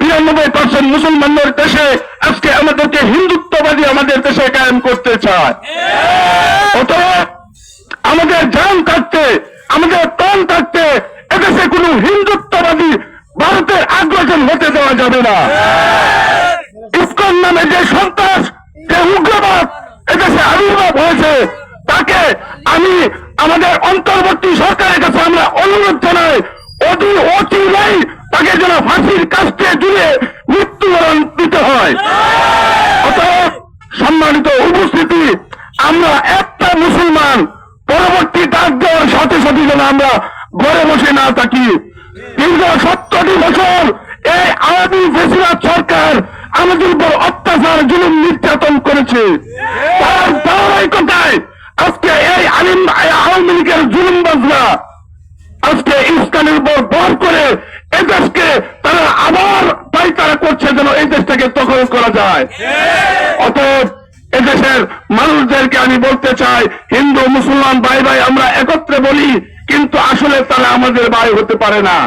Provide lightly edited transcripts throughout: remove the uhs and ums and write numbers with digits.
92% মুসলমানদের দেশে আজকে আমাদেরকে হিন্দুত্ববাদী আমাদের দেশে কায়েম করতে চায়। অতএব আমাদের জান থাকতে, আমাদের প্রাণ থাকতে এদেশে কোনো হিন্দুত্ববাদী ভারতের আগ্রাসন হতে দেওয়া যাবে না। ইসকন নামে যে সন্ত্রাস, যে উগ্রবাদ এদেশে আবির্ভাব হয়েছে, তাকে আমি আমাদের অন্তর্বর্তী সরকারের কাছে আমরা অনুরোধ জানাই, অচিরেই তাকে যেন ফাঁসির কাস্টে জুড়ে মৃত্যুবরণ দিতে হয়। অতএব সম্মানিত উপস্থিতি, আমরা একটা মুসলমান পরবর্তী ডাক দেওয়ার সাথে সাথে যেন আমরা ঘরে বসে না থাকি। দীর্ঘ 70 বছর এই আওয়ামী ফেসিবাদ সরকার আমাদের উপর অত্যাচার, জুলুম, নির্যাতন করেছে। তার ধারাবাহিকতায় আজকে এই আওয়ামী লীগের জুলুমবাজরা আজকে ইসলামের উপর ভর করে এই দেশকে তারা আবার পায়তারা করছে যেন এই দেশটাকে দখল করা যায়। অতএব এদেশের মানুষদেরকে আমি বলতে চাই, হিন্দু মুসলমান ভাই ভাই আমরা একত্রে বলি, কিন্তু আসলে তারা আমাদের ভাই হতে পারে না।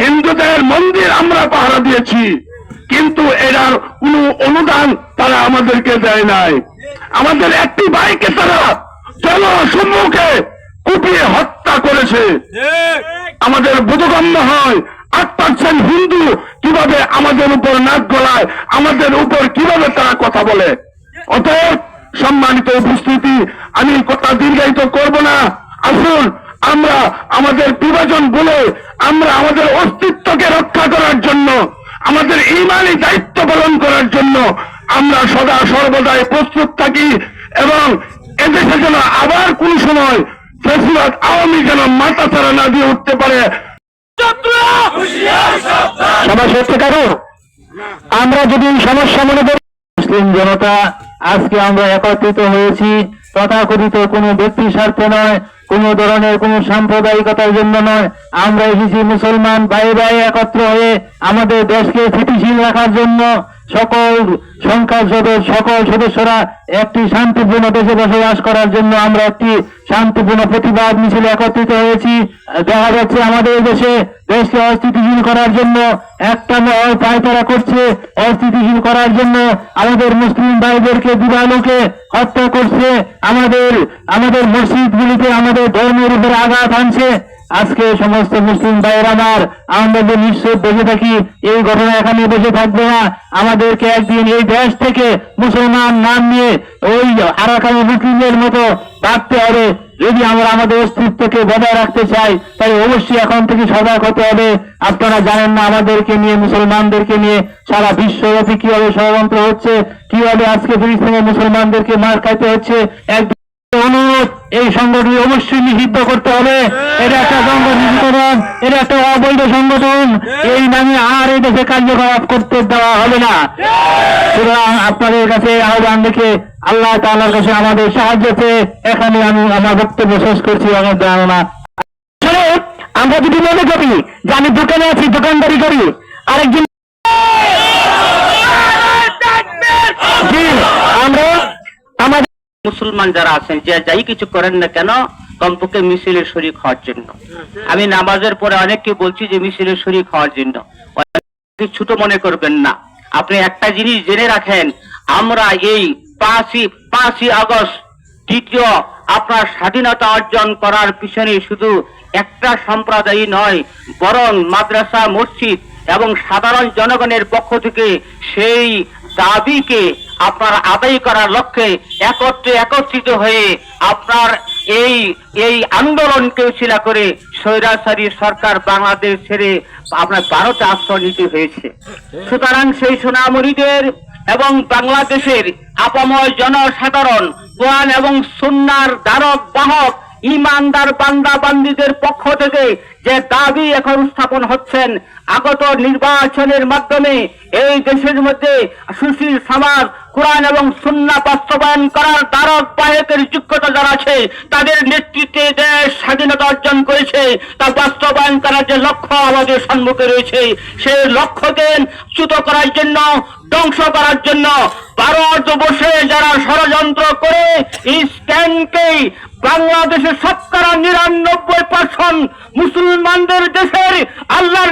হিন্দুদের মন্দির আমরা পাহারা দিয়েছি, কিন্তু এটার কোন অনুদান তারা আমাদেরকে দেয় নাই। আমাদের একটি ভাইকে তারা জনসম্মুখে কুপিয়ে হত্যা করেছে। আমাদের বোধগম্য হয় 8% হিন্দু কিভাবে আমাদের উপর নাক গলায়, আমাদের উপর কিভাবে তারা কথা বলে। অতএব সম্মানিত উপস্থিতি, আমি কথা দীর্ঘায়িত করব না। আসুন আমরা আমাদের বিভাজন বলে আমরা আমাদের অস্তিত্বকে রক্ষা করার জন্য, আমাদের ঈমানি দায়িত্ব পালন করার জন্য আমরা সদা সর্বদাই প্রস্তুত থাকি, এবং এদেশে যেন আবার কোন সময় ফেসিবাদ আওয়ামী যেন মাথা ছাড়া না দিয়ে উঠতে পারে। সমাজ সত্যিকারও আমরা যদি সমস্যা মনে করি, মুসলিম জনতা আজকে আমরা একত্রিত হয়েছি তথাকথিত কোনো ব্যক্তি স্বার্থে নয়, কোন ধরনের কোন সাম্প্রদায়িকতার জন্য নয়। আমরা এসেছি মুসলমান ভাই ভাই একত্র হয়ে আমাদের দেশকে স্থিতিশীল রাখার জন্য। সকল সকল সদস্যরা একটি শান্তিপূর্ণ দেশে বসবাস করার জন্য আমরা একটি শান্তিপূর্ণ প্রতিবাদ মিছিলে একত্রিত হয়েছি। দেখা যাচ্ছে আমাদের দেশকে অস্থিতিশীল করার জন্য একটা মহল পায়তারা করছে, অস্থিতিশীল করার জন্য আমাদের মুসলিম ভাইদেরকে দিবালোকে হত্যা করছে, আমাদের মসজিদগুলিতে আমাদের ধর্মের উপরে আঘাত আনছে। আজকে সমস্ত মুসলিম ভাইয়ের আমার, আমরা যে নিশ্চয় বসে থাকি, এই ঘটনা এখানে বসে থাকবে না। আমাদেরকে একদিন এই দেশ থেকে মুসলমান নাম নিয়ে ওই আরাকানি মুসলিমদের মতো ভাবতে হবে। যদি আমরা আমাদের অস্তিত্বকে বজায় রাখতে চাই, তাই অবশ্যই এখন থেকে সজাগ হতে হবে। আপনারা জানেন না আমাদেরকে নিয়ে, মুসলমানদেরকে নিয়ে সারা বিশ্বব্যাপী কিভাবে ষড়যন্ত্র হচ্ছে, কিভাবে আজকে ফিলিস্তিনের মুসলমানদেরকে মার খাইতে হচ্ছে। অনুরোধ, এই সংগঠন অবশ্যই নিষিদ্ধ করতে হবে। এটা একটা সংগঠন, এটা একটা অবৈধ সংগঠন, এই নামে আর এই দেশে কার্যকলাপ করতে দেওয়া হবে না। সুতরাং আপনাদের কাছে আহ্বান রেখে আল্লাহ তাআলার কাছে আমাদের সাহায্য চেয়ে এখানে আমি আমার বক্তব্য শেষ করছি। আমরা যদি মনে করি যে আমি দোকানে আছি, দোকানদারি করি, আরেকজন আমরা আমাদের মুসলমান যারা আছেন, যে যাই কিছু করেন না কেন, কমপক্ষে মিছিলের শরীক হওয়ার জন্য। আমি নামাজের পরে অনেককে বলছি যে মিছিলের শরীক হওয়ার জন্য। ছোট মনে করবেন না। আপনি একটা জিনিস জেনে রাখেন, আমরা এই 5ই আগস্ট দ্বিতীয় আপনার স্বাধীনতা অর্জন করার পিছনে শুধু একটা সম্প্রদায় নয়, বরং মাদ্রাসা, মসজিদ এবং সাধারণ জনগণের পক্ষ থেকে সেই দাবিকে আপনার আদায় করার লক্ষ্যে একত্রিত হয়ে আপনার এই আন্দোলনকে উছিলা করে স্বৈরাচারী সরকার বাংলাদেশ ছেড়ে আপনার ভারতে আশ্রয় নিতে হয়েছে। সুতরাং সেই সোনামণিদের এবং বাংলাদেশের আপাময় জনসাধারণ কোরআন এবং সুন্নাহর ধারক বাহক ইমানদার বান্দা বান্দীদের পক্ষ থেকে যে দাবি এখন স্থাপন হচ্ছেন, আগত নির্বাচনের মাধ্যমে এই দেশের মধ্যে সুশীল সমাজ, কোরআন এবং সুন্নাহ বাস্তবায়ন করার ধারক বাহকের যোগ্যতা যারা আছে, তাদের নেতৃত্বে দেশ স্বাধীনতা অর্জন করেছে, তা বাস্তবায়ন করার যে লক্ষ্য আমাদের সম্মুখে রয়েছে, সেই লক্ষ্যকে চ্যুত করার জন্য, ধ্বংস করার জন্য ভারত বসে যারা ষড়যন্ত্র করে ইসলামকে বাংলাদেশের 99% মুসলমানদের দেশের আল্লাহর